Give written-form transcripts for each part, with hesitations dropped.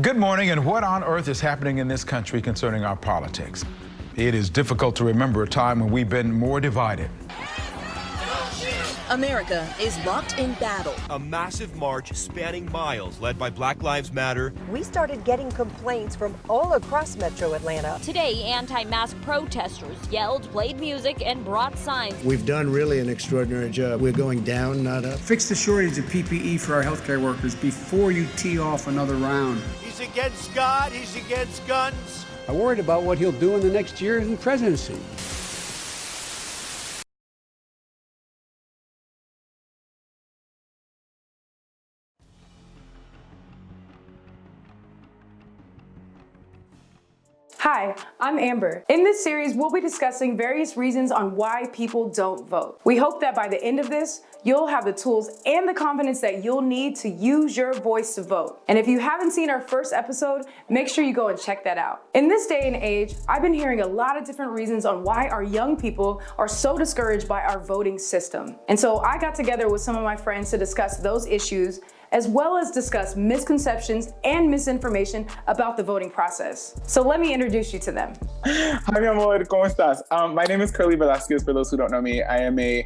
Good morning, and what on earth is happening in this country concerning our politics? It is difficult to remember a time when we've been more divided. America is locked in battle. A massive march spanning miles led by Black Lives Matter. We started getting complaints from all across Metro Atlanta. Today, anti-mask protesters yelled, played music, and brought signs. We've done really an extraordinary job. We're going down, not up. Fix the shortage of PPE for our healthcare workers before you tee off another round. He's against God, he's against guns. I'm worried about what he'll do in the next year in presidency. Hi, I'm Amber. In this series, we'll be discussing various reasons on why people don't vote. We hope that by the end of this, you'll have the tools and the confidence that you'll need to use your voice to vote. And if you haven't seen our first episode, make sure you go and check that out. In this day and age, I've been hearing a lot of different reasons on why our young people are so discouraged by our voting system. And so I got together with some of my friends to discuss those issues, as well as discuss misconceptions and misinformation about the voting process. So let me introduce you to them. Hi, mi amor, ¿cómo estás? My name is Curvly Velasquez, for those who don't know me. I am a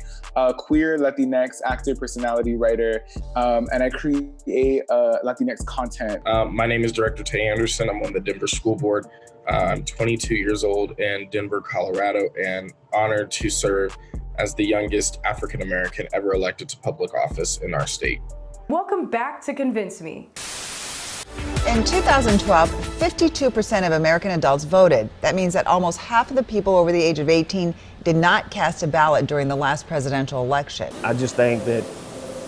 queer Latinx actor, personality, writer, and I create Latinx content. My name is Director Tay Anderson. I'm on the Denver School Board. I'm 22 years old in Denver, Colorado, and honored to serve as the youngest African American ever elected to public office in our state. Welcome back to Convince Me. In 2012, 52% of American adults voted. That means that almost half of the people over the age of 18 did not cast a ballot during the last presidential election. I just think that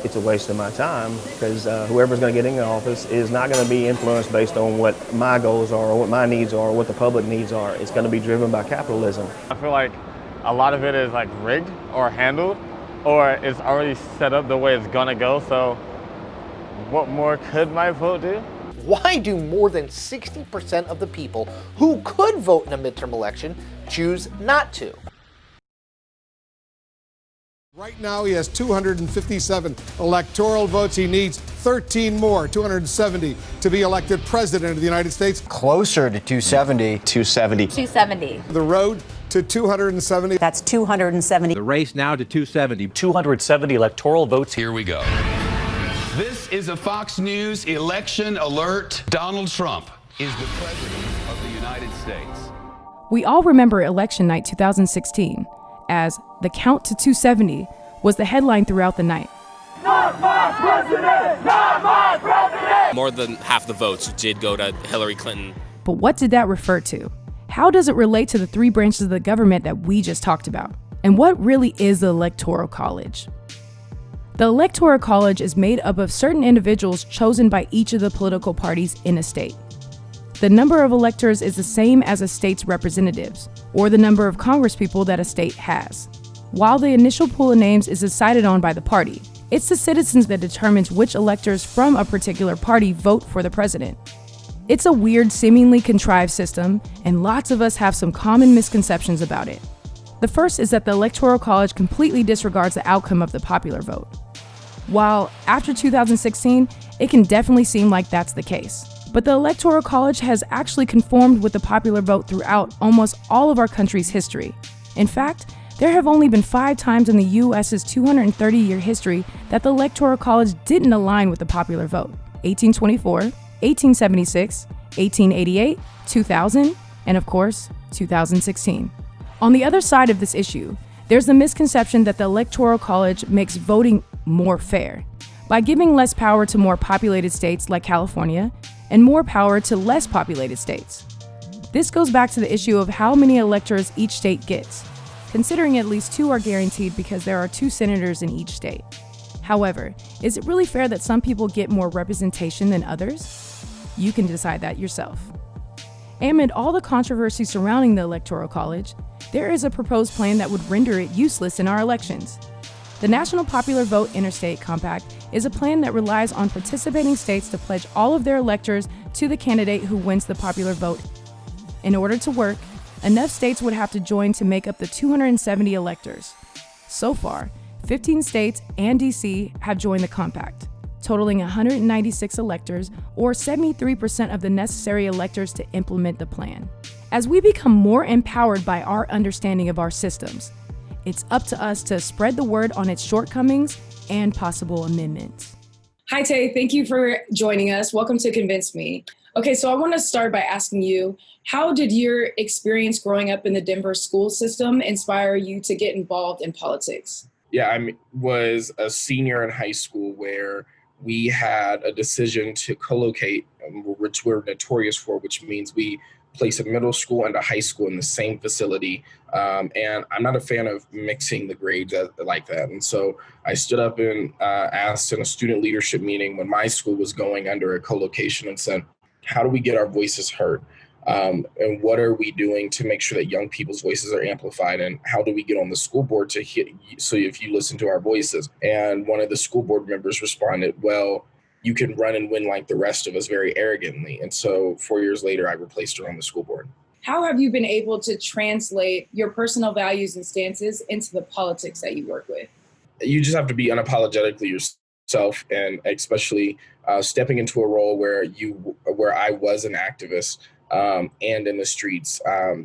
it's a waste of my time because whoever's going to get in office is not going to be influenced based on what my goals are or what my needs are or what the public needs are. It's going to be driven by capitalism. I feel like a lot of it is like rigged or handled, or it's already set up the way it's going to go. So what more could my vote do? Why do more than 60% of the people who could vote in a midterm election choose not to? Right now he has 257 electoral votes. He needs 13 more, 270, to be elected president of the United States. Closer to 270. 270. 270. The road to 270. That's 270. The race now to 270. 270 electoral votes. Here we go. This is a Fox News election alert. Donald Trump is the president of the United States. We all remember election night 2016, as the count to 270 was the headline throughout the night. Not my president! Not my president! More than half the votes did go to Hillary Clinton. But what did that refer to? How does it relate to the three branches of the government that we just talked about? And what really is the Electoral College? The Electoral College is made up of certain individuals chosen by each of the political parties in a state. The number of electors is the same as a state's representatives, or the number of congresspeople that a state has. While the initial pool of names is decided on by the party, it's the citizens that determines which electors from a particular party vote for the president. It's a weird, seemingly contrived system, and lots of us have some common misconceptions about it. The first is that the Electoral College completely disregards the outcome of the popular vote. While after 2016, it can definitely seem like that's the case. But the Electoral College has actually conformed with the popular vote throughout almost all of our country's history. In fact, there have only been 5 times in the U.S.'s 230-year history that the Electoral College didn't align with the popular vote: 1824, 1876, 1888, 2000, and of course, 2016. On the other side of this issue, there's the misconception that the Electoral College makes voting more fair by giving less power to more populated states like California and more power to less populated states. This goes back to the issue of how many electors each state gets, considering at least 2 are guaranteed because there are 2 senators in each state. However, is it really fair that some people get more representation than others? You can decide that yourself. Amid all the controversy surrounding the Electoral College, there is a proposed plan that would render it useless in our elections. The National Popular Vote Interstate Compact is a plan that relies on participating states to pledge all of their electors to the candidate who wins the popular vote. In order to work, enough states would have to join to make up the 270 electors. So far, 15 states and DC have joined the compact, totaling 196 electors, or 73% of the necessary electors to implement the plan. As we become more empowered by our understanding of our systems, it's up to us to spread the word on its shortcomings and possible amendments. Hi, Tay. Thank you for joining us. Welcome to Convince Me. Okay, so I want to start by asking you, how did your experience growing up in the Denver school system inspire you to get involved in politics? Yeah, I was a senior in high school where we had a decision to co-locate, which we're notorious for, which means we place a middle school and a high school in the same facility. And I'm not a fan of mixing the grades like that. And so I stood up and asked in a student leadership meeting when my school was going under a co-location and said, how do we get our voices heard? And what are we doing to make sure that young people's voices are amplified? And how do we get on the school board to hit, so if you listen to our voices? And one of the school board members responded, well, you can run and win like the rest of us, very arrogantly. And so 4 years later, I replaced her on the school board. How have you been able to translate your personal values and stances into the politics that you work with? You just have to be unapologetically yourself, and especially stepping into a role where I was an activist and in the streets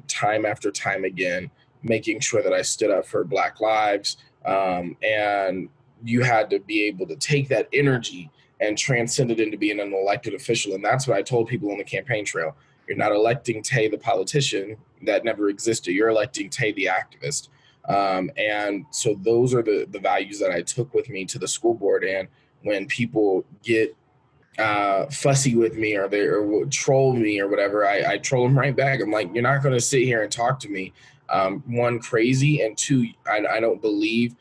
time after time again, making sure that I stood up for Black lives. And you had to be able to take that energy and transcend it into being an elected official. And that's what I told people on the campaign trail. You're not electing Tay, the politician. That never existed. You're electing Tay, the activist. And so those are the values that I took with me to the school board. And when people get fussy with me or they troll me or whatever, I troll them right back. I'm like, you're not going to sit here and talk to me. One, crazy, and two, I don't believe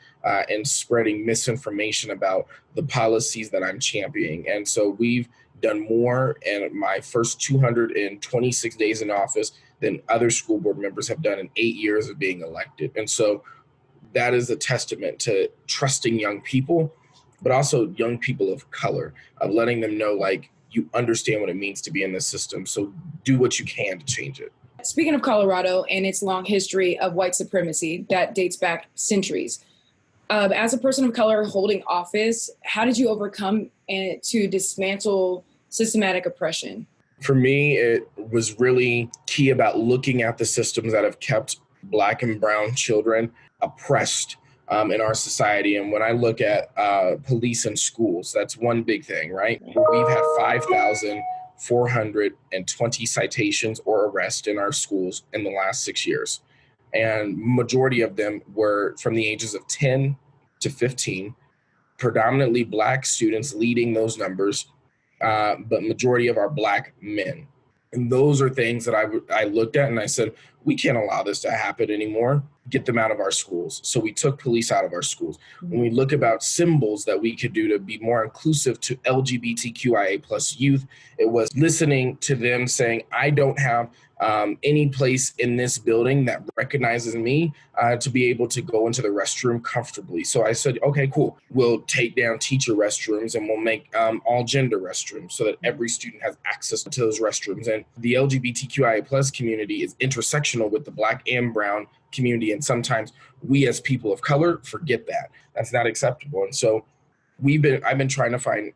in spreading misinformation about the policies that I'm championing. And so we've done more in my first 226 days in office than other school board members have done in 8 years of being elected. And so that is a testament to trusting young people, but also young people of color, of letting them know, like, you understand what it means to be in this system. So do what you can to change it. Speaking of Colorado and its long history of white supremacy that dates back centuries, as a person of color holding office, how did you overcome and to dismantle systematic oppression? For me, it was really key about looking at the systems that have kept Black and brown children oppressed in our society. And when I look at police and schools, that's one big thing, right? We've had 5,420 citations or arrests in our schools in the last 6 years. And majority of them were from the ages of 10 to 15, predominantly Black students leading those numbers, but majority of our Black men. And those are things that I looked at and I said, we can't allow this to happen anymore. Get them out of our schools. So we took police out of our schools. When we look about symbols that we could do to be more inclusive to LGBTQIA plus youth, it was listening to them saying, I don't have any place in this building that recognizes me to be able to go into the restroom comfortably. So I said, okay, cool. We'll take down teacher restrooms and we'll make all gender restrooms so that every student has access to those restrooms. And the LGBTQIA plus community is intersectional with the Black and brown community. And sometimes we as people of color forget that. That's not acceptable. And so I've been trying to find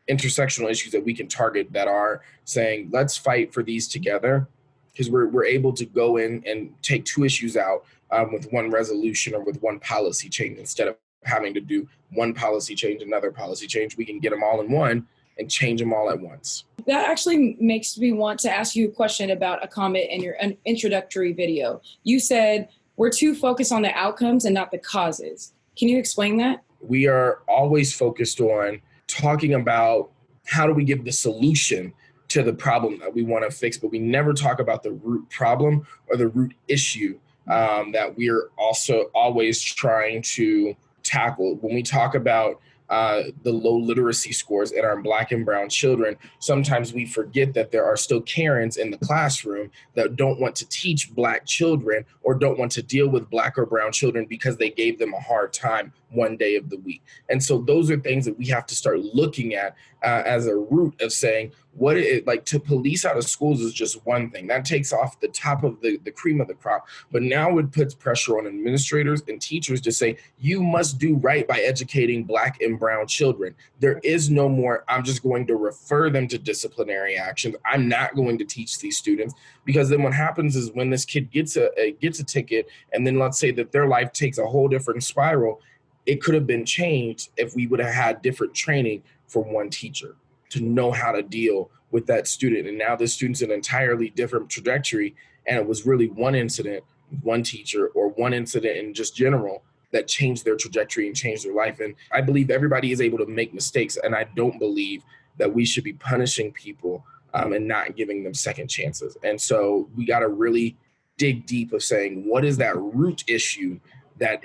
intersectional issues that we can target that are saying, let's fight for these together, because we're able to go in and take two issues out with one resolution or with one policy change. Instead of having to do one policy change, another policy change, we can get them all in one and change them all at once. That actually makes me want to ask you a question about a comment in your introductory video. You said, we're too focused on the outcomes and not the causes. Can you explain that? We are always focused on talking about how do we give the solution to the problem that we want to fix, but we never talk about the root problem or the root issue that we're also always trying to tackle. When we talk about the low literacy scores in our Black and brown children, sometimes we forget that there are still Karens in the classroom that don't want to teach Black children or don't want to deal with Black or brown children because they gave them a hard time one day of the week. And so those are things that we have to start looking at as a root of saying, what it like to police out of schools is just one thing. That takes off the top of the cream of the crop. But now it puts pressure on administrators and teachers to say, you must do right by educating Black and brown children. There is no more, I'm just going to refer them to disciplinary actions. I'm not going to teach these students, because then what happens is when this kid gets a ticket, and then let's say that their life takes a whole different spiral, it could have been changed if we would have had different training from one teacher to know how to deal with that student. And now this student's an entirely different trajectory. And it was really one incident, one teacher, or one incident in just general that changed their trajectory and changed their life. And I believe everybody is able to make mistakes. And I don't believe that we should be punishing people and not giving them second chances. And so we got to really dig deep of saying, what is that root issue that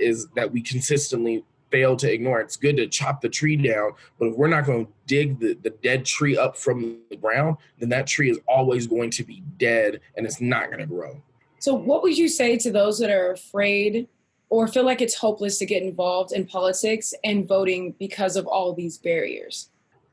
we consistently fail to ignore? It's good to chop the tree down, but if we're not going to dig the dead tree up from the ground, then that tree is always going to be dead and it's not going to grow. So what would you say to those that are afraid or feel like it's hopeless to get involved in politics and voting because of all these barriers?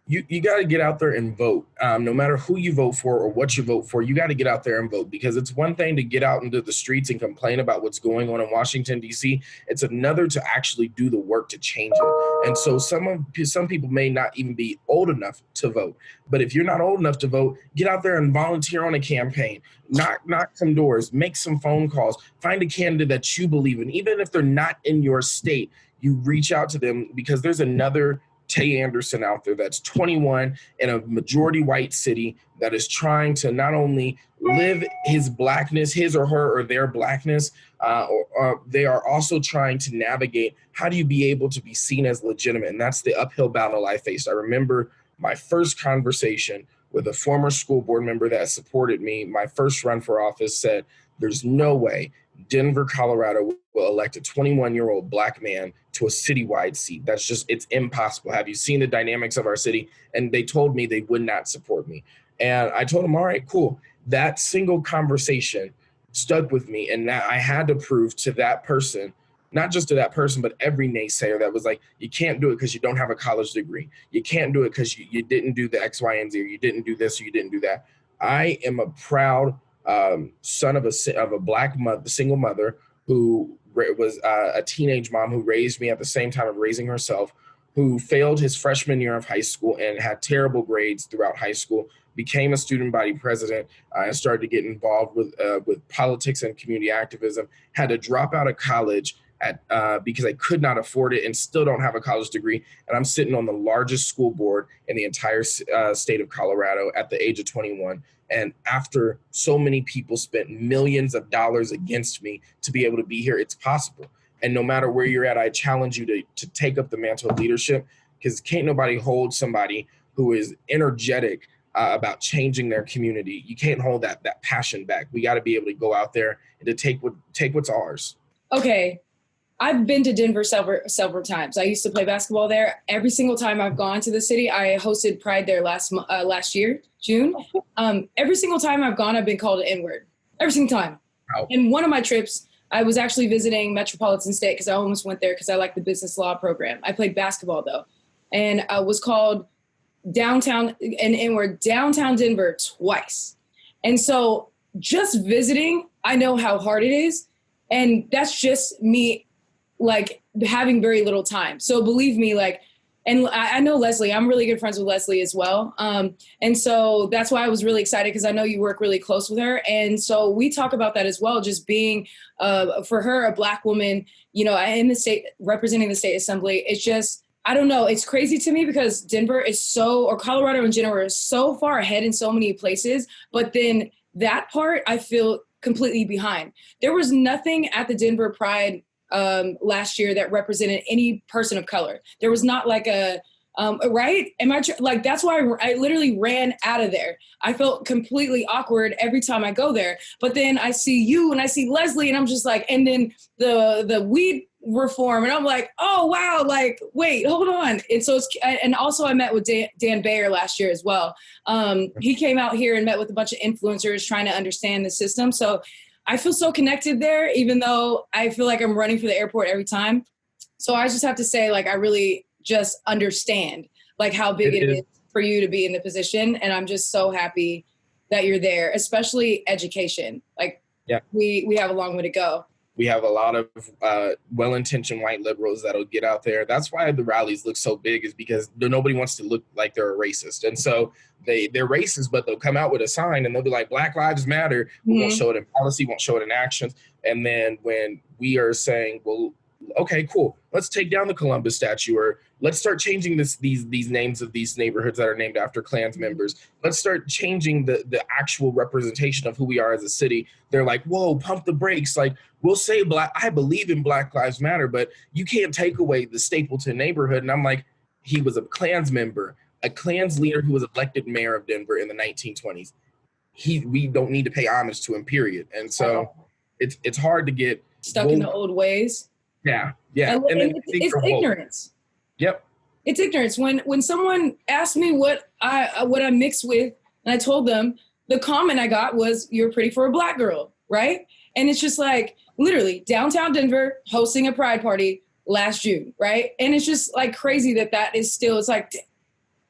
You got to get out there and vote. No matter who you vote for or what you vote for, you got to get out there and vote, because it's one thing to get out into the streets and complain about what's going on in Washington, D.C. It's another to actually do the work to change it. And so some people may not even be old enough to vote. But if you're not old enough to vote, get out there and volunteer on a campaign. Knock some doors, make some phone calls, find a candidate that you believe in. Even if they're not in your state, you reach out to them, because there's another Tay Anderson out there that's 21 in a majority white city that is trying to not only live his Blackness, his or her or their Blackness, or they are also trying to navigate how do you be able to be seen as legitimate. And that's the uphill battle I faced. I remember my first conversation with a former school board member that supported me. My first run for office said, there's no way Denver, Colorado will elect a 21-year-old Black man to a citywide seat. That's just, it's impossible. Have you seen the dynamics of our city? And they told me they would not support me. And I told them, all right, cool. That single conversation stuck with me. And that I had to prove to that person, not just to that person, but every naysayer that was like, you can't do it because you don't have a college degree. You can't do it because you didn't do the X, Y, and Z, or you didn't do this, or you didn't do that. I am a proud son of a Black mother, single mother, who was a teenage mom who raised me at the same time of raising herself, who failed his freshman year of high school and had terrible grades throughout high school, became a student body president, and started to get involved with politics and community activism, had to drop out of college because I could not afford it and still don't have a college degree. And I'm sitting on the largest school board in the entire state of Colorado at the age of 21. And after so many people spent millions of dollars against me to be able to be here, it's possible. And no matter where you're at, I challenge you to take up the mantle of leadership, because can't nobody hold somebody who is energetic about changing their community. You can't hold that passion back. We got to be able to go out there and to take what's ours. Okay. I've been to Denver several times. I used to play basketball there. Every single time I've gone to the city, I hosted Pride there last year, June. Every single time I've gone, I've been called an N-word. Every single time. Wow. And one of my trips, I was actually visiting Metropolitan State because I almost went there because I like the business law program. I played basketball though. And I was called downtown, an N-word, downtown Denver twice. And so just visiting, I know how hard it is. And that's just me, like, having very little time. So believe me, like, and I know Leslie, I'm really good friends with Leslie as well. And so that's why I was really excited, because I know you work really close with her. And so we talk about that as well, just being, for her, a Black woman, you know, in the state, representing the state assembly. It's just, I don't know, it's crazy to me because Denver is or Colorado in general is so far ahead in so many places. But then that part, I feel completely behind. There was nothing at the Denver Pride last year that represented any person of color. There was not like right? Like, that's why I literally ran out of there. I felt completely awkward every time I go there. But then I see you and I see Leslie and I'm just like, and then the weed reform and I'm like, oh, wow, like, wait, hold on. And so and also I met with Dan Bayer last year as well. He came out here and met with a bunch of influencers trying to understand the system. So I feel so connected there, even though I feel like I'm running for the airport every time. So I just have to say, like, I really just understand like how big it is for you to be in the position. And I'm just so happy that you're there, especially education. Like, we have a long way to go. We have a lot of well-intentioned white liberals that'll get out there. That's why the rallies look so big, is because nobody wants to look like they're a racist. And so they're racist, but they'll come out with a sign and they'll be like, Black Lives Matter. We won't show it in policy, won't show it in actions. And then when we are saying, well, okay, cool, let's take down the Columbus statue, or let's start changing these names of these neighborhoods that are named after Klans members. Let's start changing the actual representation of who we are as a city. They're like, whoa, pump the brakes. Like, we'll say I believe in Black Lives Matter, but you can't take away the Stapleton neighborhood. And I'm like, he was a Klans member, a Klans leader who was elected mayor of Denver in the 1920s. We don't need to pay homage to him, period. And so it's hard to get stuck in the old ways. Yeah. And it's ignorance. Yep. It's ignorance. When someone asked me what I mixed with, and I told them, the comment I got was, "You're pretty for a Black girl," right? And it's just like, literally, downtown Denver hosting a pride party last June, right? And it's just like crazy that is still, it's like,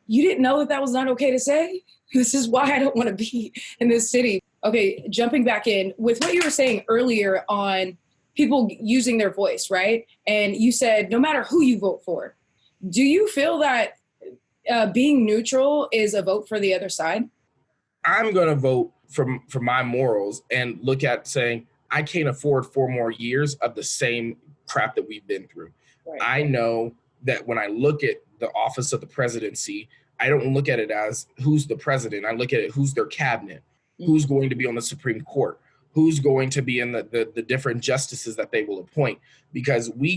you didn't know that was not okay to say? This is why I don't want to be in this city. Okay, jumping back in with what you were saying earlier on people using their voice, right? And you said, no matter who you vote for, do you feel that being neutral is a vote for the other side? I'm going to vote for my morals and look at saying, I can't afford 4 more years of the same crap that we've been through. Right. I know that when I look at the office of the presidency, I don't look at it as who's the president. I look at it, who's their cabinet, who's going to be on the Supreme Court, who's going to be in the different justices that they will appoint. Because we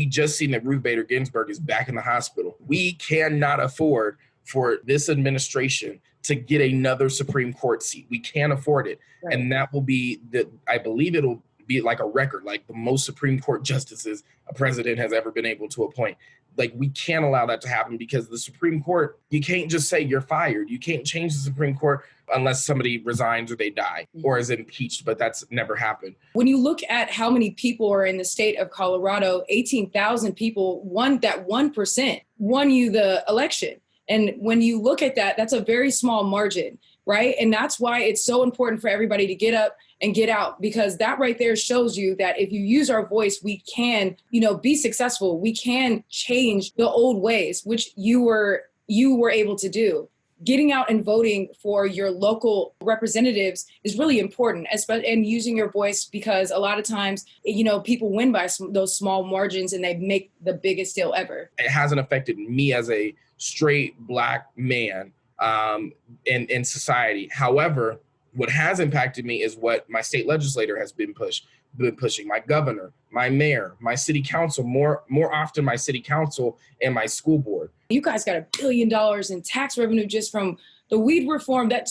just seen that Ruth Bader Ginsburg is back in the hospital. We cannot afford for this administration to get another Supreme Court seat. We can't afford it. Right. And that will be I believe it'll be like a record, like the most Supreme Court justices a president has ever been able to appoint. Like, we can't allow that to happen, because the Supreme Court, you can't just say you're fired. You can't change the Supreme Court unless somebody resigns or they die or is impeached, but that's never happened. When you look at how many people are in the state of Colorado, 18,000 people, that 1% won you the election. And when you look at that, that's a very small margin, right? And that's why it's so important for everybody to get up and get out, because that right there shows you that if you use our voice, we can, be successful. We can change the old ways, which you were able to do. Getting out and voting for your local representatives is really important, and using your voice, because a lot of times, people win by those small margins and they make the biggest deal ever. It hasn't affected me as a straight Black man in society. However, what has impacted me is what my state legislator has been pushing, my governor, my mayor, my city council, more often my city council and my school board. You guys got $1 billion in tax revenue just from the weed reform. That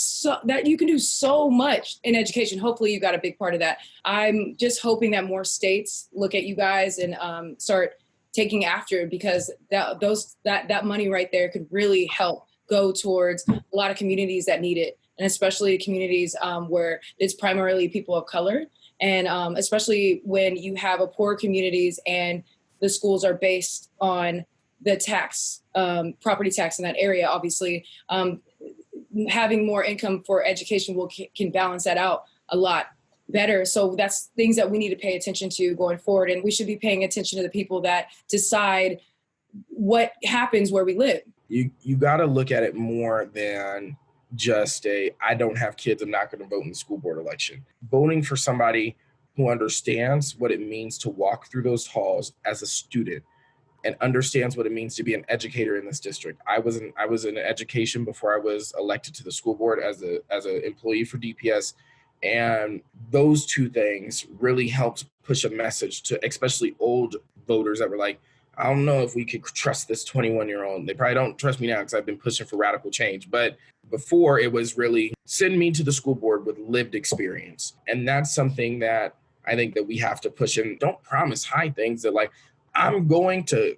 you can do so much in education. Hopefully you got a big part of that. I'm just hoping that more states look at you guys and start taking after it, because that money right there could really help go towards a lot of communities that need it. And especially communities where it's primarily people of color. And especially when you have a poor communities and the schools are based on the tax, property tax in that area, obviously, having more income for education can balance that out a lot better. So that's things that we need to pay attention to going forward. And we should be paying attention to the people that decide what happens where we live. You got to look at it more than just I don't have kids, I'm not going to vote in the school board election. Voting for somebody who understands what it means to walk through those halls as a student and understands what it means to be an educator in this district. I was in education before I was elected to the school board as an employee for DPS. And those two things really helped push a message to especially old voters that were like, I don't know if we could trust this 21-year-old. They probably don't trust me now because I've been pushing for radical change. But before, it was really send me to the school board with lived experience. And that's something that I think that we have to push in. Don't promise high things that, like, I'm going to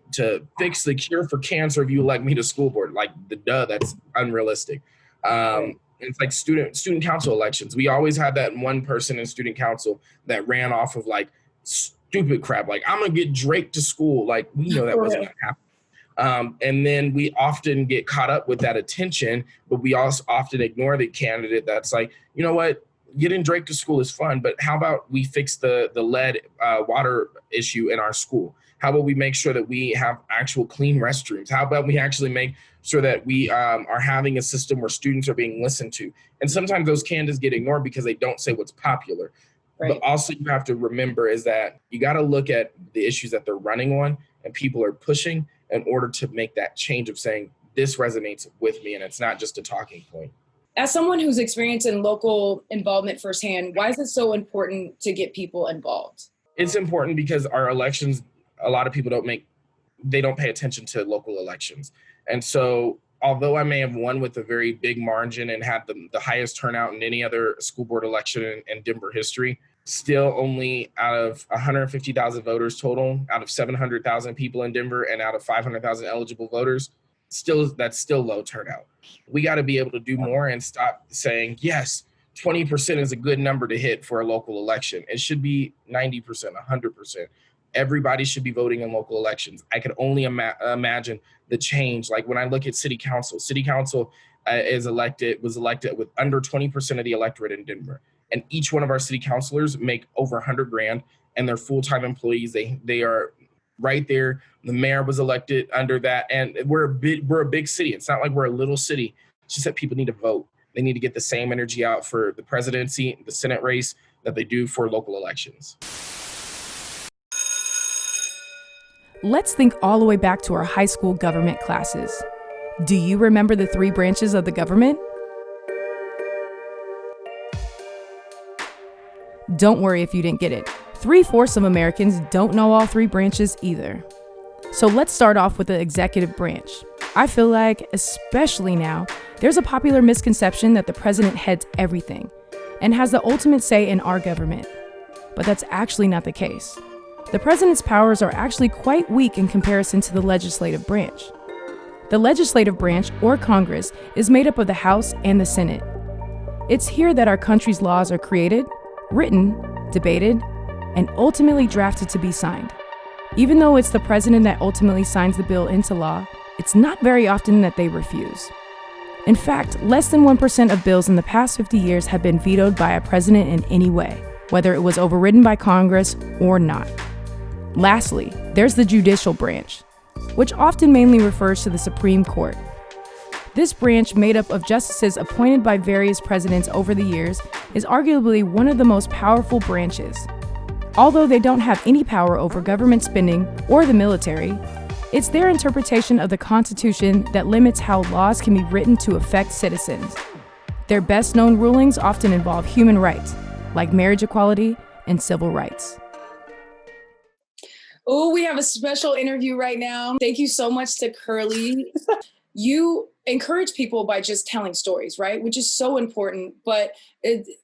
fix the cure for cancer if you elect me to school board. Like, that's unrealistic. It's like student council elections. We always had that one person in student council that ran off of like stupid crap. Like, I'm gonna get Drake to school. Like, we know that wasn't gonna happen. And then we often get caught up with that attention, but we also often ignore the candidate that's like, you know what, getting Drake to school is fun, but how about we fix the lead water issue in our school? How about we make sure that we have actual clean restrooms? How about we actually make sure that we are having a system where students are being listened to? And sometimes those candidates get ignored because they don't say what's popular. Right. But also you have to remember is that you got to look at the issues that they're running on and people are pushing in order to make that change of saying, this resonates with me, and it's not just a talking point. As someone who's experienced in local involvement firsthand, why is it so important to get people involved? It's important because our elections, a lot of people don't pay attention to local elections. And so although I may have won with a very big margin and had the highest turnout in any other school board election in Denver history, still only out of 150,000 voters total, out of 700,000 people in Denver and out of 500,000 eligible voters, that's still low turnout. We got to be able to do more and stop saying, yes, 20% is a good number to hit for a local election. It should be 90%, 100%. Everybody should be voting in local elections. I could only imagine the change. Like when I look at city council was elected with under 20% of the electorate in Denver. And each one of our city councilors make over $100,000 and they're full-time employees. They are right there. The mayor was elected under that. And we're a big city. It's not like we're a little city. It's just that people need to vote. They need to get the same energy out for the presidency, the Senate race that they do for local elections. Let's think all the way back to our high school government classes. Do you remember the 3 branches of the government? Don't worry if you didn't get it. 3/4 of Americans don't know all 3 branches either. So let's start off with the executive branch. I feel like, especially now, there's a popular misconception that the president heads everything and has the ultimate say in our government. But that's actually not the case. The president's powers are actually quite weak in comparison to the legislative branch. The legislative branch, or Congress, is made up of the House and the Senate. It's here that our country's laws are created, written, debated, and ultimately drafted to be signed. Even though it's the president that ultimately signs the bill into law, it's not very often that they refuse. In fact, less than 1% of bills in the past 50 years have been vetoed by a president in any way, whether it was overridden by Congress or not. Lastly, there's the judicial branch, which often mainly refers to the Supreme Court. This branch, made up of justices appointed by various presidents over the years, is arguably one of the most powerful branches. Although they don't have any power over government spending or the military, it's their interpretation of the Constitution that limits how laws can be written to affect citizens. Their best-known rulings often involve human rights, like marriage equality and civil rights. Oh, we have a special interview right now. Thank you so much to Curly. You encourage people by just telling stories, right? Which is so important. But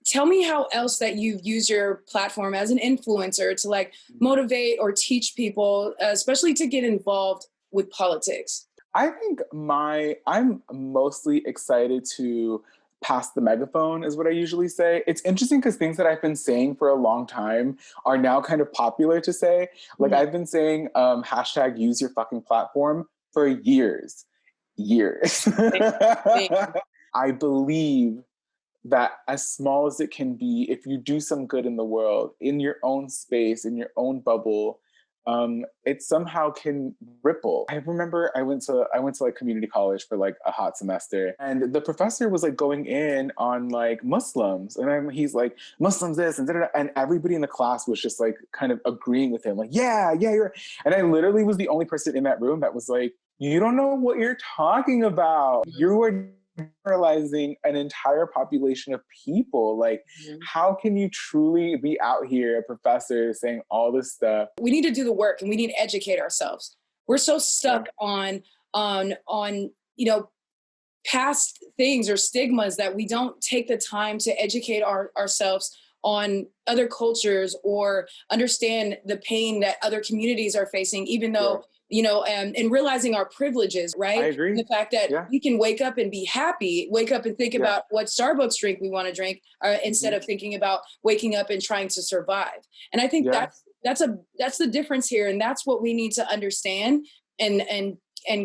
tell me how else that you've used your platform as an influencer to like motivate or teach people, especially to get involved with politics. I think I'm mostly excited to pass the megaphone is what I usually say. It's interesting because things that I've been saying for a long time are now kind of popular to say. Like I've been saying hashtag use your fucking platform for years. I believe that as small as it can be, if you do some good in the world, in your own space, in your own bubble, it somehow can ripple. I remember I went to like community college for like a hot semester, and the professor was like going in on like Muslims, and he's like, Muslims this and da-da-da, and everybody in the class was just like kind of agreeing with him, like, yeah, you're. And I literally was the only person in that room that was like, you don't know what you're talking about. You are generalizing an entire population of people. Like, how can you truly be out here, a professor, saying all this stuff? We need to do the work and we need to educate ourselves. We're so stuck on past things or stigmas that we don't take the time to educate ourselves on other cultures or understand the pain that other communities are facing, even though and realizing our privileges, right? I agree. The fact that we can wake up and be happy, wake up and think about what Starbucks drink we want to drink, instead of thinking about waking up and trying to survive. And I think that's the difference here. And that's what we need to understand and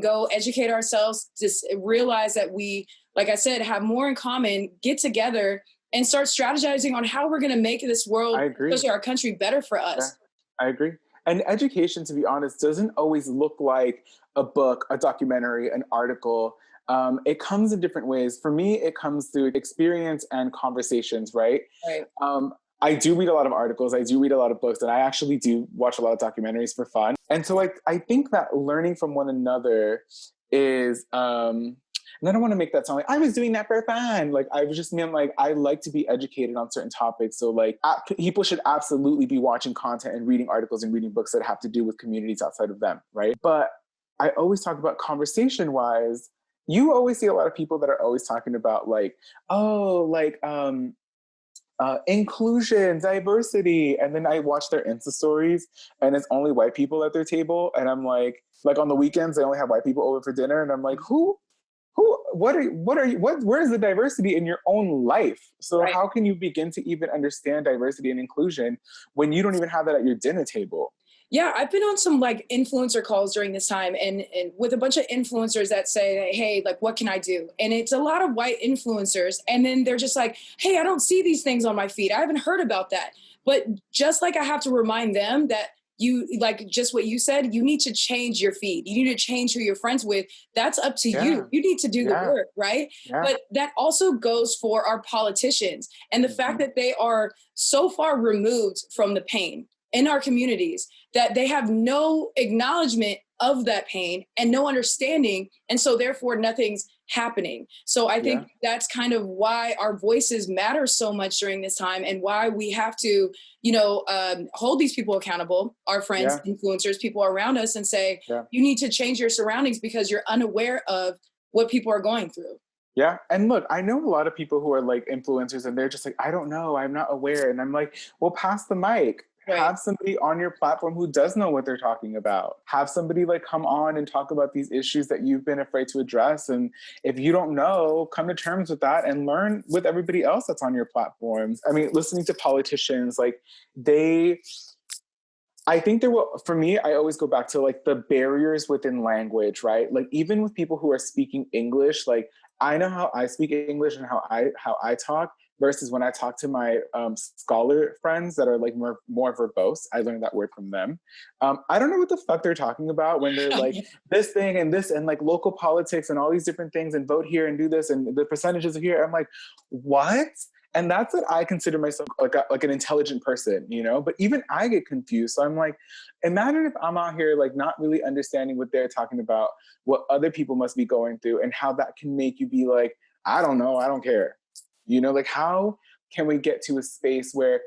go educate ourselves, just realize that we, like I said, have more in common, get together and start strategizing on how we're going to make this world, especially our country, better for us. Yeah, I agree. And education, to be honest, doesn't always look like a book, a documentary, an article. It comes in different ways. For me, it comes through experience and conversations, right? I do read a lot of articles, I do read a lot of books, and I actually do watch a lot of documentaries for fun. And so I think that learning from one another is, and I don't want to make that sound like I was doing that for fun. Like, I was just mean like, I like to be educated on certain topics. So like people should absolutely be watching content and reading articles and reading books that have to do with communities outside of them, right? But I always talk about conversation-wise, you always see a lot of people that are always talking about like, inclusion, diversity. And then I watch their Insta stories and it's only white people at their table. And I'm like on the weekends, they only have white people over for dinner. And I'm like, where's the diversity in your own life? So how can you begin to even understand diversity and inclusion when you don't even have that at your dinner table? Yeah, I've been on some like influencer calls during this time and with a bunch of influencers that say, hey, like, what can I do? And it's a lot of white influencers. And then they're just like, hey, I don't see these things on my feed. I haven't heard about that. But just like I have to remind them that you, like just what you said, you need to change your feed. You need to change who you're friends with. That's up to you. You need to do the work, right? But that also goes for our politicians and the fact that they are so far removed from the pain in our communities that they have no acknowledgement of that pain and no understanding. And so therefore nothing's happening. So I think that's kind of why our voices matter so much during this time and why we have to, hold these people accountable, our friends, influencers, people around us and say, you need to change your surroundings because you're unaware of what people are going through. Yeah. And look, I know a lot of people who are like influencers and they're just like, I don't know, I'm not aware. And I'm like, well, pass the mic. Have somebody on your platform who does know what they're talking about. Have somebody like come on and talk about these issues that you've been afraid to address. And if you don't know, come to terms with that and learn with everybody else that's on your platforms. I mean, listening to politicians, like I think there will, for me, I always go back to like the barriers within language, right? Like even with people who are speaking English, like I know how I speak English and how I talk, versus when I talk to my scholar friends that are like more verbose. I learned that word from them. I don't know what the fuck they're talking about when they're like this thing and this and like local politics and all these different things and vote here and do this and the percentages are here. I'm like, what? And that's what I consider myself like an intelligent person, But even I get confused. So I'm like, imagine if I'm out here like not really understanding what they're talking about, what other people must be going through, and how that can make you be like, I don't know, I don't care. Like how can we get to a space where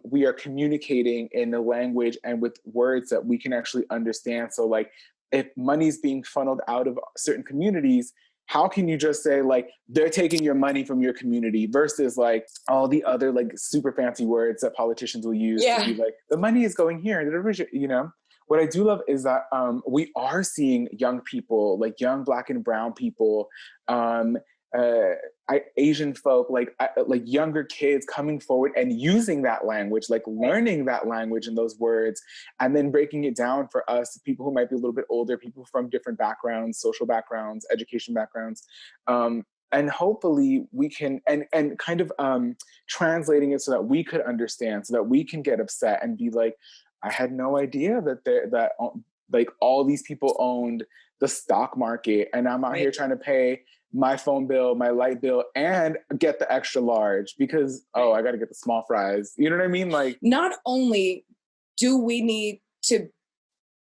we are communicating in a language and with words that we can actually understand? So like if money's being funneled out of certain communities, how can you just say like, they're taking your money from your community versus like all the other like super fancy words that politicians will use to be like, the money is going here, What I do love is that we are seeing young people, like young Black and brown people, Asian folk, like younger kids coming forward and using that language, like learning that language and those words, and then breaking it down for us, people who might be a little bit older, people from different backgrounds, social backgrounds, education backgrounds. And hopefully we can, and kind of translating it so that we could understand, so that we can get upset and be like, I had no idea that like all these people owned the stock market, and I'm out here trying to pay my phone bill, my light bill, and get the extra large because, I got to get the small fries. You know what I mean? Like, not only do we need to,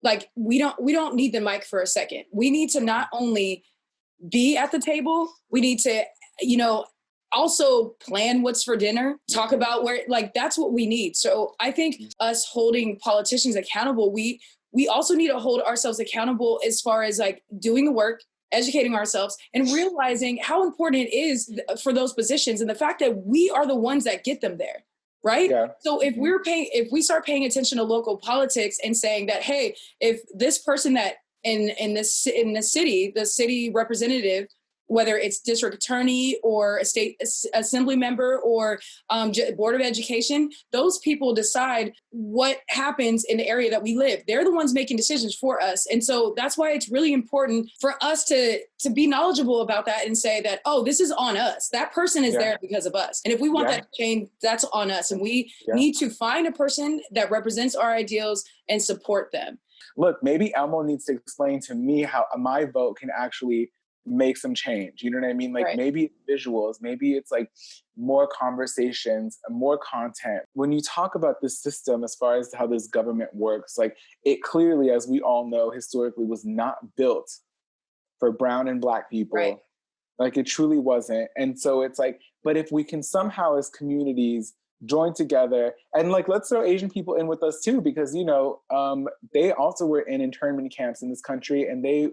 like, we don't need the mic for a second. We need to not only be at the table, we need to, also plan what's for dinner, talk about where, like, that's what we need. So I think us holding politicians accountable, we also need to hold ourselves accountable as far as like doing the work, educating ourselves and realizing how important it is for those positions and the fact that we are the ones that get them there, right? Yeah. So if we start paying attention to local politics and saying that, hey, if this person that in the city, the city representative whether it's district attorney or a state assembly member or board of education, those people decide what happens in the area that we live. They're the ones making decisions for us. And so that's why it's really important for us to be knowledgeable about that and say that, oh, this is on us. That person is there because of us. And if we want that to change, that's on us. And we need to find a person that represents our ideals and support them. Look, maybe Elmo needs to explain to me how my vote can actually make some change. You know what I mean? Like maybe visuals, maybe it's like more conversations, more content. When you talk about this system, as far as how this government works, like it clearly, as we all know, historically was not built for brown and black people. Right. Like it truly wasn't. And so it's like, but if we can somehow as communities join together and like, let's throw Asian people in with us too, because, you know, they also were in internment camps in this country, and they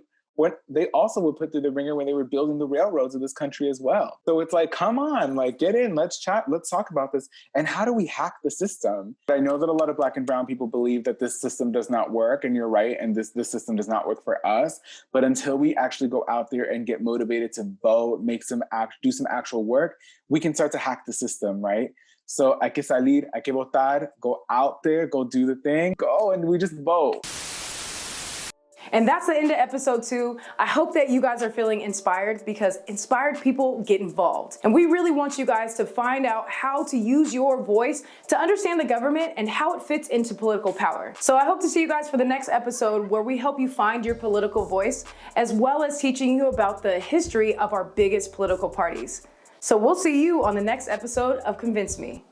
also were put through the ringer when they were building the railroads of this country as well. So it's like, come on, like get in, let's chat, let's talk about this. And how do we hack the system? I know that a lot of black and brown people believe that this system does not work, and you're right, and this system does not work for us. But until we actually go out there and get motivated to vote, do some actual work, we can start to hack the system, right? So hay que salir, hay que votar, go out there, go do the thing, go, and we just vote. And that's the end of episode 2. I hope that you guys are feeling inspired, because inspired people get involved. And we really want you guys to find out how to use your voice to understand the government and how it fits into political power. So I hope to see you guys for the next episode, where we help you find your political voice, as well as teaching you about the history of our biggest political parties. So we'll see you on the next episode of Convince Me.